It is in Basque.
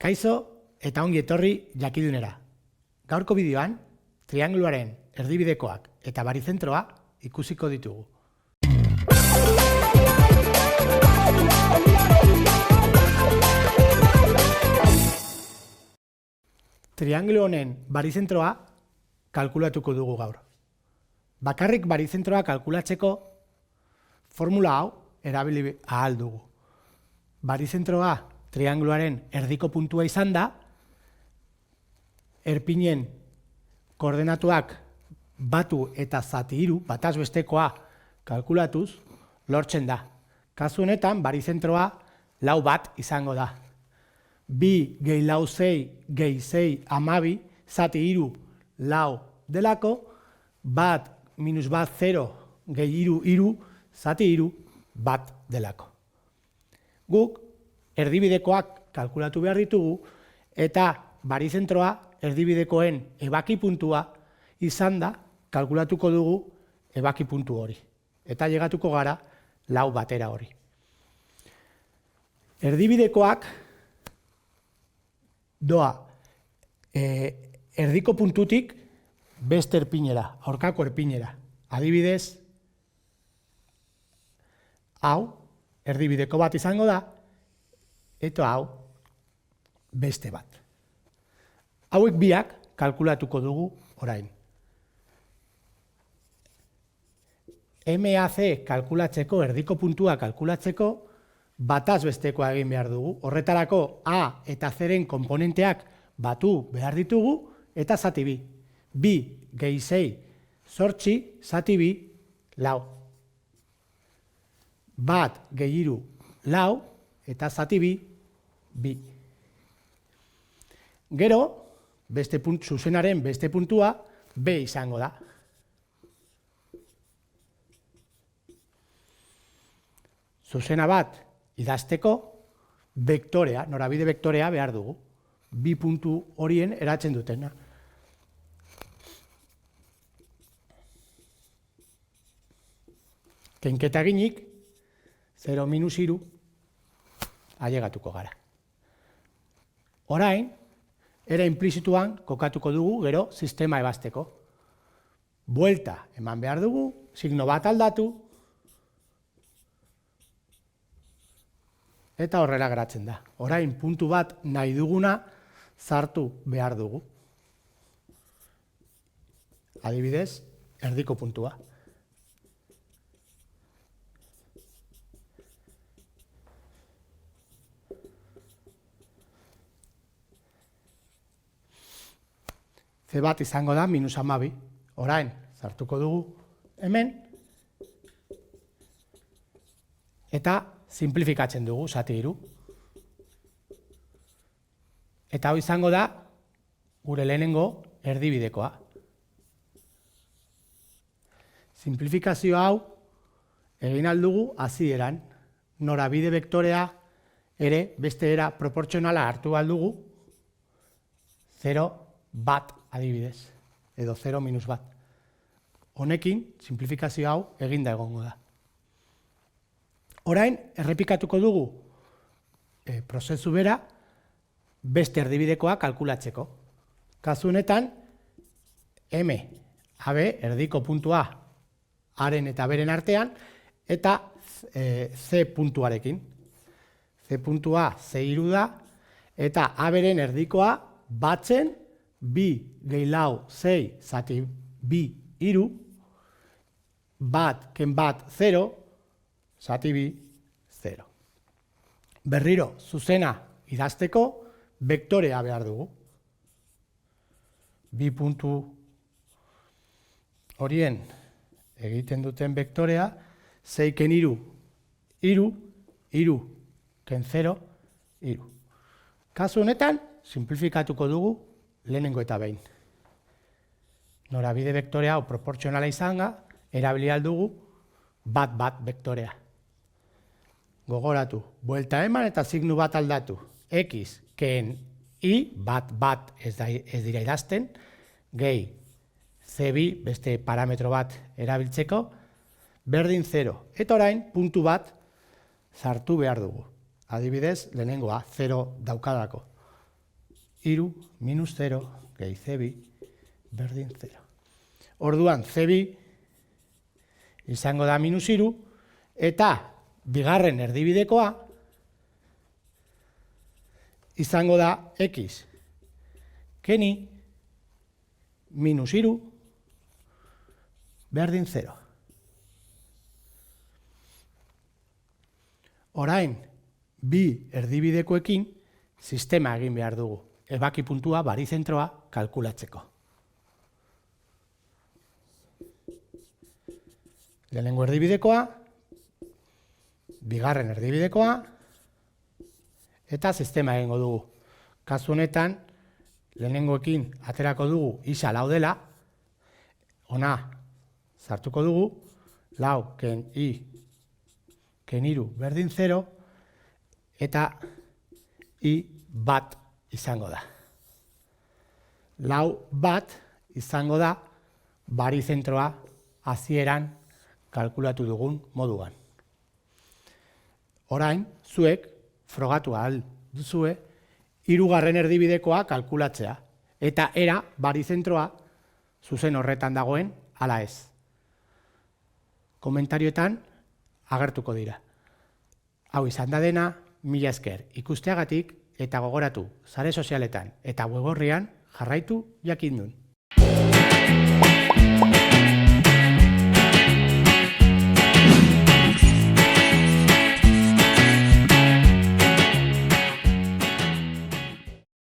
Kaixo eta ongi etorri jakidunera. Gaurko bideoan, trianguluaren erdibidekoak eta barizentroa ikusiko ditugu. Triangulu honen barizentroa kalkulatuko dugu gaur. Bakarrik barizentroa kalkulatzeko formula hau erabili ahal dugu. Barizentroa trianguluaren erdiko puntua izan da, erpinen koordenatuak batu eta zati hiru, bataz bestekoa kalkulatuz, lortzen da. Kasu honetan, barizentroa lau bat izango da. 2 gehi lau 6 gehi 6 12, zati hiru lau delako, bat minus bat 0 gehi hiru hiru, zati hiru bat delako. Guk erdibidekoak kalkulatu behar ditugu eta barizentroa erdibidekoen ebaki puntua izan da kalkulatuko dugu ebaki puntu hori. Eta llegatuko gara lau batera hori. Erdibidekoak doa erdiko puntutik beste erpinera, aurkako erpinera. Adibidez, hau erdibideko bat izango da, eta hau beste bat. Hauek biak kalkulatuko dugu orain. MAC kalkulatzeko, erdiko puntua kalkulatzeko, bataz bestekoa egin behar dugu. Horretarako A eta C-ren konponenteak batu behar ditugu, eta zati bi. 2 gehi 6 zortzi, zati bi, lau. Bat gehi hiru lau, eta zati bi, bi. Gero, zuzenaren beste puntua B izango da. Zuzena bat idazteko vektorea, norabide vektorea behar dugu. Bi puntu horien eratzen dutena. Kenketa eginik, 0 minus hiru, ailegatuko gara. Orain, era inplizituan kokatuko dugu gero sistema ebazteko. Buelta eman behar dugu, signo bat aldatu, eta horrela geratzen da. Orain puntu bat nahi duguna sartu behar dugu. Adibidez, erdiko puntua. C bat izango da minus 12. Orain, sartuko dugu hemen, eta simplifikatzen dugu, zati hiru. Eta hau izango da, gure lehenengo erdibidekoa. Simplifikazio hau egin aldugu hasieran, norabide vektorea ere beste era proportzionala hartu aldugu, 0 bat adibidez, edo 0 minus bat. Honekin, simplifikazio hau eginda egongo da. Orain, errepikatuko dugu prozesu bera beste erdibidekoa kalkulatzeko. Kasu honetan, M, AB, erdiko puntua haren eta beren artean, eta C puntuarekin. C puntua C hiru da, eta A-beren erdikoa batzen 2 gehi lau 6 zati bi hiru, bat ken bat 0, zati bi 0. Berriro, zuzena idazteko, vektorea behar dugu. Bi puntu horien egiten duten vektorea, 6 ken hiru, hiru, hiru, ken 0, hiru. Kasu honetan, simplifikatuko dugu lehenengo eta behin. Norabide vektorea hau proportzionala izanga, erabili aldugu bat vektorea. Gogoratu, buelta eman eta signu bat aldatu. X, ken i, bat ez dira idazten, gehi C2, beste parametro bat erabiltzeko, berdin 0. Eta orain, puntu bat sartu behar dugu. Adibidez, lehenengoa, 0 daukadako. iru minus 0 gehi C2 berdin 0. Orduan, C2 izango da minus iru, eta bigarren erdibidekoa izango da X keni minus iru berdin 0. Orain, bi erdibidekoekin sistema egin behar dugu, ebaki puntua barizentroa kalkulatzeko. Lehenengo erdibidekoa, bigarren erdibidekoa, eta sistema egingo dugu. Kasu honetan, lehenengoekin aterako dugu isa lau dela, ona sartuko dugu, lau ken i ken iru berdin 0, eta i bat izango da. Lau bat izango da barizentroa hasieran kalkulatu dugun moduan. Orain, zuek frogatu ahal duzue hirugarren erdibidekoa kalkulatzea, eta era barizentroa zuzen horretan dagoen ala ez. Komentarioetan agertuko dira. Hau izan da dena, mila esker ikusteagatik, eta gogoratu sare sozialetan eta web orrian jarraitu jakindun.